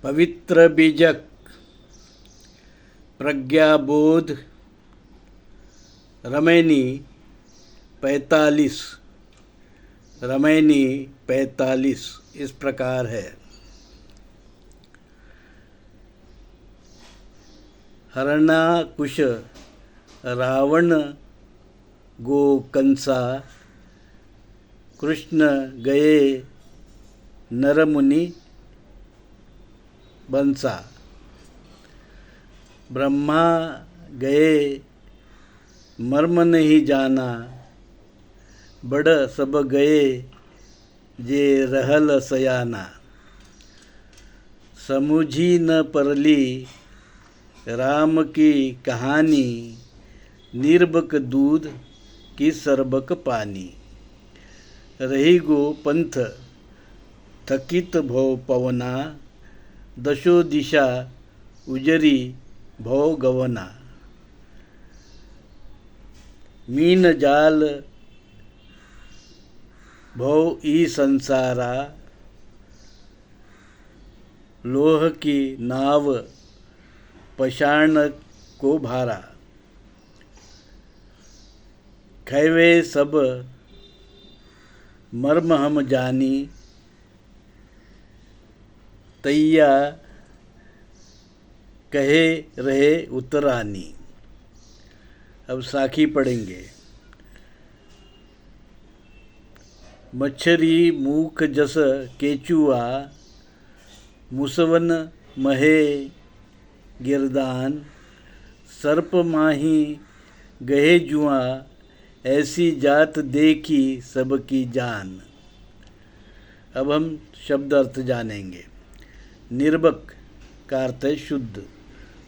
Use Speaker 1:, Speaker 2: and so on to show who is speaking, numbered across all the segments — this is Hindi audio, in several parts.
Speaker 1: पवित्र बीजक प्रज्ञाबोध रमैनी 45 इस प्रकार है। हरणाकुश रावण गो कंसा कृष्ण गए नरमुनि बंसा। ब्रह्मा गए मर्म नहीं जाना, बड़ सब गए जे रहल सयाना। समुझी न परली राम की कहानी, निर्बक दूध की सरबक पानी। रही गो पंथ थकित भव पवना, दशो दिशा उजरी भव गवना। मीन जाल भव ई संसारा, लोह की नाव पषाण को भारा। खैवे सब मर्म हम जानी, तैया कहे रहे उतरानी। अब साखी पढ़ेंगे। मच्छरी मूख जस केचुआ, मुसवन महे गिरदान। सर्प माही गहे जुआ, ऐसी जात देखी सबकी जान। अब हम शब्द अर्थ जानेंगे। निर्बक का अर्थ है शुद्ध,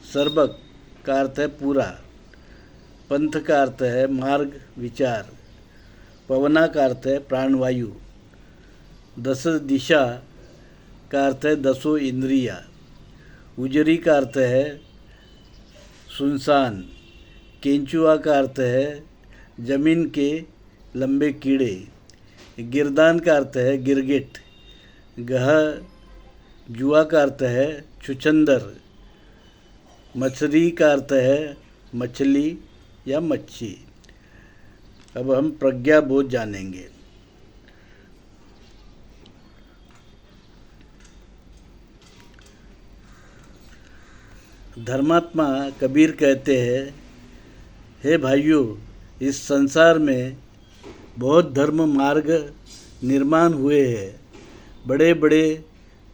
Speaker 1: सर्बक का अर्थ है पूरा, पंथ का अर्थ है मार्ग विचार, पवना का अर्थ है प्राणवायु, दस दिशा का अर्थ है दसों इंद्रिया, उजरी का अर्थ है सुनसान, केंचुआ का अर्थ है जमीन के लंबे कीड़े, गिरदान का अर्थ है गिरगिट, गह जुआ का अर्थ है छुछंदर, मछली का अर्थ है मछली या मच्छी। अब हम प्रज्ञाबोध जानेंगे। धर्मात्मा कबीर कहते हैं, हे भाइयों, इस संसार में बहुत धर्म मार्ग निर्माण हुए हैं। बड़े बड़े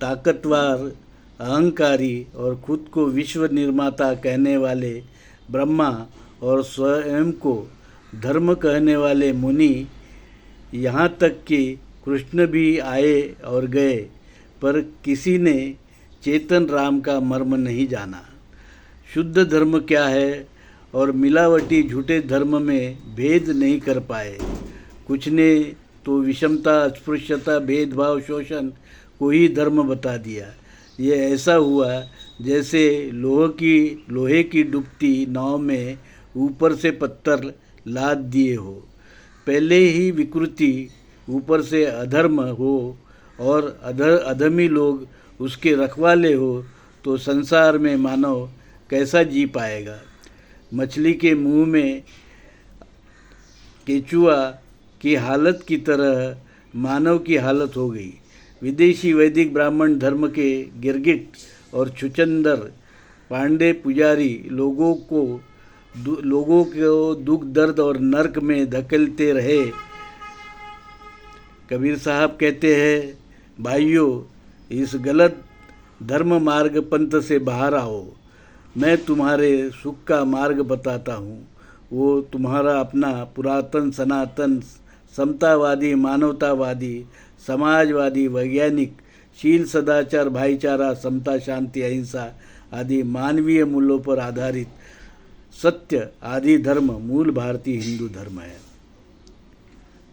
Speaker 1: ताकतवर, अहंकारी और खुद को विश्व निर्माता कहने वाले ब्रह्मा और स्वयं को धर्म कहने वाले मुनि, यहाँ तक कि कृष्ण भी आए और गए, पर किसी ने चेतन राम का मर्म नहीं जाना। शुद्ध धर्म क्या है और मिलावटी झूठे धर्म में भेद नहीं कर पाए। कुछ ने तो विषमता, अस्पृश्यता, भेदभाव, शोषण को ही धर्म बता दिया। ये ऐसा हुआ जैसे लोहे की डूबती नाव में ऊपर से पत्थर लाद दिए हो। पहले ही विकृति, ऊपर से अधर्म हो और अधर्मी लोग उसके रखवाले हो, तो संसार में मानव कैसा जी पाएगा। मछली के मुंह में केचुआ की हालत की तरह मानव की हालत हो गई। विदेशी वैदिक ब्राह्मण धर्म के गिरगिट और छुचंदर पांडे पुजारी लोगों को दुख दर्द और नरक में धकेलते रहे। कबीर साहब कहते हैं, भाइयों, इस गलत धर्म मार्ग पंथ से बाहर आओ। मैं तुम्हारे सुख का मार्ग बताता हूँ। वो तुम्हारा अपना पुरातन सनातन समतावादी, मानवतावादी, समाजवादी, वैज्ञानिक, शील, सदाचार, भाईचारा, समता, शांति, अहिंसा आदि मानवीय मूल्यों पर आधारित सत्य आदि धर्म मूल भारतीय हिंदू धर्म है।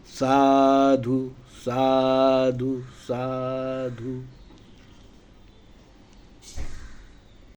Speaker 1: साधु साधु साधु।